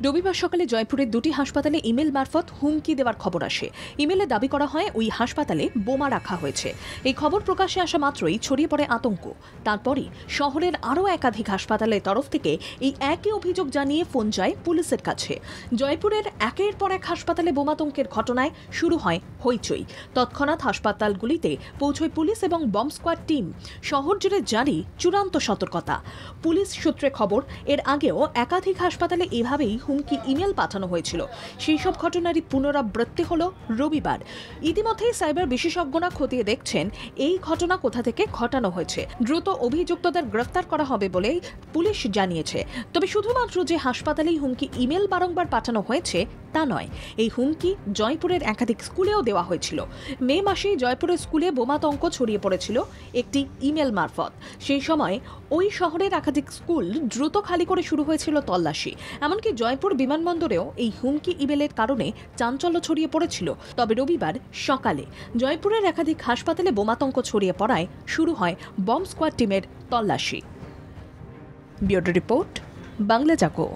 রবিবার সকালে জয়পুরের দুটি হাসপাতালে ইমেল মারফত হুমকি দেওয়ার খবর আসে। ইমেলে দাবি করা হয় ওই হাসপাতালে বোমা রাখা হয়েছে। এই খবর প্রকাশ্যে আসা মাত্রই ছড়িয়ে পড়ে আতঙ্ক। তারপরই শহরের আরও একাধিক হাসপাতালের তরফ থেকে এই একই অভিযোগ জানিয়ে ফোন যায় পুলিশের কাছে। জয়পুরের একের পর এক হাসপাতালে বোমাতঙ্কের ঘটনায় শুরু হয় হইচই। তৎক্ষণাৎ হাসপাতালগুলিতে পৌঁছয় পুলিশ এবং বম্ব স্কোয়াড টিম। শহর জুড়ে জারি চূড়ান্ত সতর্কতা। পুলিশ সূত্রে খবর, এর আগেও একাধিক হাসপাতালে এভাবেই হুমকি ইমেল পাঠানো হয়েছিল। সেই সব ঘটনারই পুনরাবৃত্তি হলো রবিবার। ইতিমধ্যেই সাইবার বিশেষজ্ঞরা খতিয়ে দেখছেন এই ঘটনা কোথা থেকে ঘটানো হয়েছে। দ্রুত অভিযুক্তদের গ্রেফতার করা হবে বলেই পুলিশ জানিয়েছে। তবে শুধুমাত্র যে হাসপাতালেই হুমকি ইমেল বারংবার পাঠানো হয়েছে তা নয়, এই হুমকি জয়পুরের একাধিক স্কুলেও দেওয়া হয়েছিল। মে মাসেই জয়পুরের স্কুলে বোমাতঙ্ক ছড়িয়ে পড়েছিল একটি ইমেল মারফত। সেই সময় ওই শহরের একাধিক স্কুল দ্রুত খালি করে শুরু হয়েছিল তল্লাশি। এমনকি জয়পুর বিমানবন্দরেও এই হুমকি ইমেলের কারণে চাঞ্চল্য ছড়িয়ে পড়েছিল। তবে রবিবার সকালে জয়পুরের একাধিক হাসপাতালে বোমাতঙ্ক ছড়িয়ে পড়ায় শুরু হয় বম্ব স্কোয়াড টিমের তল্লাশি। ব্যুরো রিপোর্ট, বাংলা জাগো।